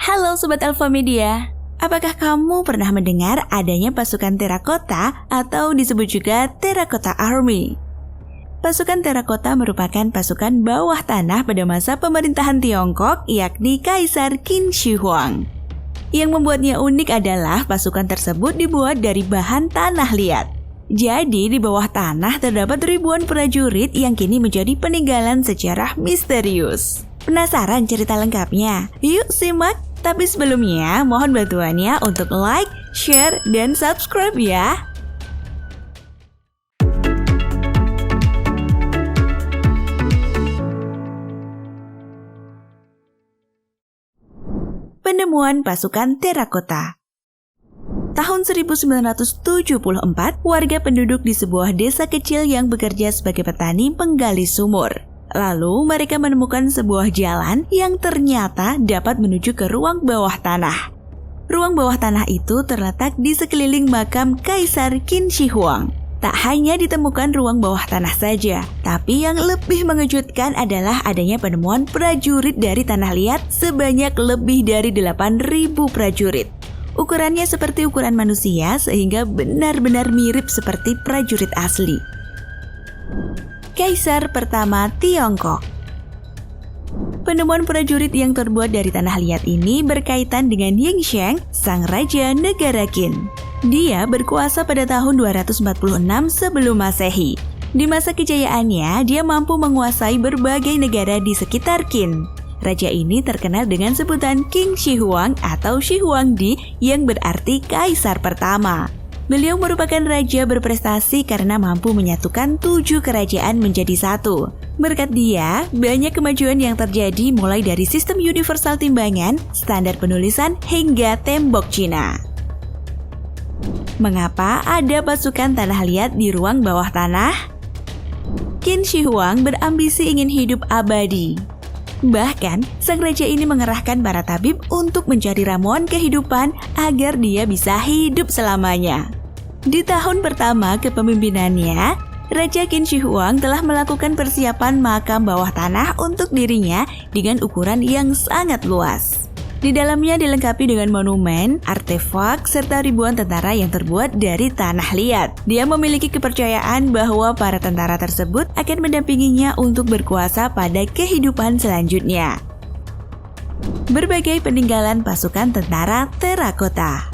Halo Sobat Alpha Media, apakah kamu pernah mendengar adanya pasukan terakota atau disebut juga Terracotta Army? Pasukan terakota merupakan pasukan bawah tanah pada masa pemerintahan Tiongkok, yakni Kaisar Qin Shi Huang. Yang membuatnya unik adalah pasukan tersebut dibuat dari bahan tanah liat. Jadi di bawah tanah terdapat ribuan prajurit yang kini menjadi peninggalan sejarah misterius. Penasaran cerita lengkapnya? Yuk simak! Tapi sebelumnya mohon bantuannya untuk like, share, dan subscribe ya! Penemuan pasukan terakota. Tahun 1974, warga penduduk di sebuah desa kecil yang bekerja sebagai petani penggali sumur. Lalu mereka menemukan sebuah jalan yang ternyata dapat menuju ke ruang bawah tanah. Ruang bawah tanah itu terletak di sekeliling makam Kaisar Qin Shi Huang. Tak hanya ditemukan ruang bawah tanah saja, tapi yang lebih mengejutkan adalah adanya penemuan prajurit dari tanah liat sebanyak lebih dari 8.000 prajurit. Ukurannya seperti ukuran manusia sehingga benar-benar mirip seperti prajurit asli. Kaisar pertama Tiongkok. Penemuan prajurit yang terbuat dari tanah liat ini berkaitan dengan Ying Sheng, sang raja negara Qin. Dia berkuasa pada tahun 246 sebelum Masehi. Di masa kejayaannya, dia mampu menguasai berbagai negara di sekitar Qin. Raja ini terkenal dengan sebutan King Shi Huang atau Shi Huangdi yang berarti Kaisar pertama. Beliau merupakan raja berprestasi karena mampu menyatukan 7 kerajaan menjadi satu. Berkat dia, banyak kemajuan yang terjadi mulai dari sistem universal timbangan, standar penulisan, hingga tembok Cina. Mengapa ada pasukan tanah liat di ruang bawah tanah? Qin Shi Huang berambisi ingin hidup abadi. Bahkan, sang raja ini mengerahkan para tabib untuk mencari ramuan kehidupan agar dia bisa hidup selamanya. Di tahun pertama kepemimpinannya, Raja Qin Shi Huang telah melakukan persiapan makam bawah tanah untuk dirinya dengan ukuran yang sangat luas. Di dalamnya dilengkapi dengan monumen, artefak, serta ribuan tentara yang terbuat dari tanah liat. Dia memiliki kepercayaan bahwa para tentara tersebut akan mendampinginya untuk berkuasa pada kehidupan selanjutnya. Berbagai peninggalan pasukan tentara terakota.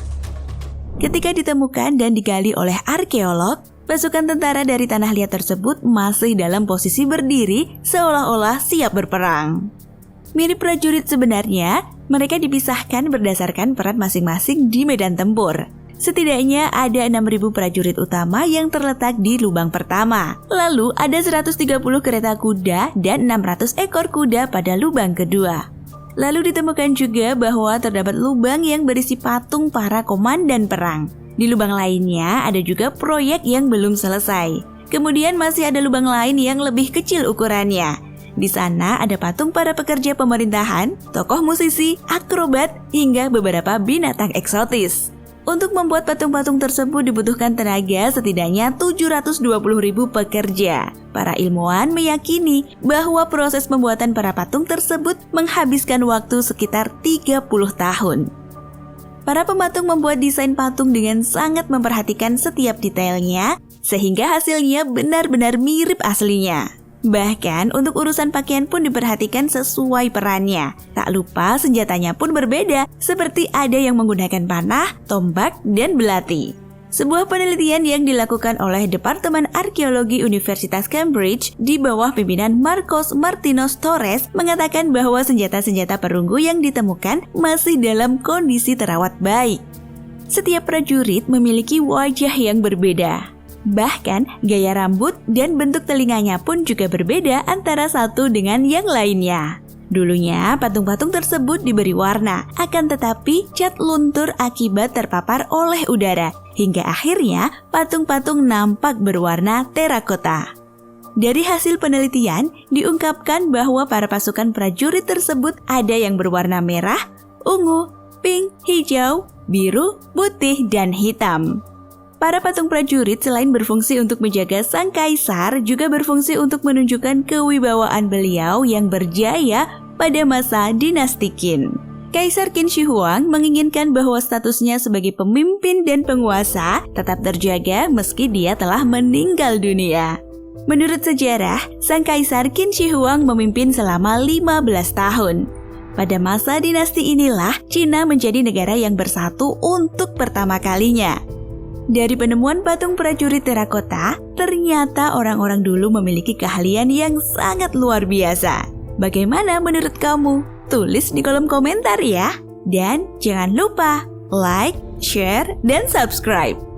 Ketika ditemukan dan digali oleh arkeolog, pasukan tentara dari tanah liat tersebut masih dalam posisi berdiri seolah-olah siap berperang. Mirip prajurit sebenarnya, mereka dipisahkan berdasarkan peran masing-masing di medan tempur. Setidaknya ada 6.000 prajurit utama yang terletak di lubang pertama. Lalu ada 130 kereta kuda dan 600 ekor kuda pada lubang kedua. Lalu ditemukan juga bahwa terdapat lubang yang berisi patung para komandan perang. Di lubang lainnya ada juga proyek yang belum selesai. Kemudian masih ada lubang lain yang lebih kecil ukurannya. Di sana ada patung para pekerja pemerintahan, tokoh musisi, akrobat, hingga beberapa binatang eksotis. Untuk membuat patung-patung tersebut dibutuhkan tenaga setidaknya 720.000 pekerja. Para ilmuwan meyakini bahwa proses pembuatan para patung tersebut menghabiskan waktu sekitar 30 tahun. Para pematung membuat desain patung dengan sangat memperhatikan setiap detailnya, sehingga hasilnya benar-benar mirip aslinya. Bahkan untuk urusan pakaian pun diperhatikan sesuai perannya. Tak lupa senjatanya pun berbeda, seperti ada yang menggunakan panah, tombak, dan belati. Sebuah penelitian yang dilakukan oleh Departemen Arkeologi Universitas Cambridge di bawah pimpinan Marcos Martinos Torres mengatakan bahwa senjata-senjata perunggu yang ditemukan masih dalam kondisi terawat baik. Setiap prajurit memiliki wajah yang berbeda. Bahkan, gaya rambut dan bentuk telinganya pun juga berbeda antara satu dengan yang lainnya. Dulunya, patung-patung tersebut diberi warna, akan tetapi cat luntur akibat terpapar oleh udara, hingga akhirnya patung-patung nampak berwarna terakota. Dari hasil penelitian, diungkapkan bahwa para pasukan prajurit tersebut ada yang berwarna merah, ungu, pink, hijau, biru, putih, dan hitam. Para patung prajurit selain berfungsi untuk menjaga sang kaisar, juga berfungsi untuk menunjukkan kewibawaan beliau yang berjaya pada masa dinasti Qin. Kaisar Qin Shi Huang menginginkan bahwa statusnya sebagai pemimpin dan penguasa tetap terjaga meski dia telah meninggal dunia. Menurut sejarah, sang Kaisar Qin Shi Huang memimpin selama 15 tahun. Pada masa dinasti inilah, Cina menjadi negara yang bersatu untuk pertama kalinya. Dari penemuan patung prajurit terakota, ternyata orang-orang dulu memiliki keahlian yang sangat luar biasa. Bagaimana menurut kamu? Tulis di kolom komentar ya. Dan jangan lupa like, share, dan subscribe.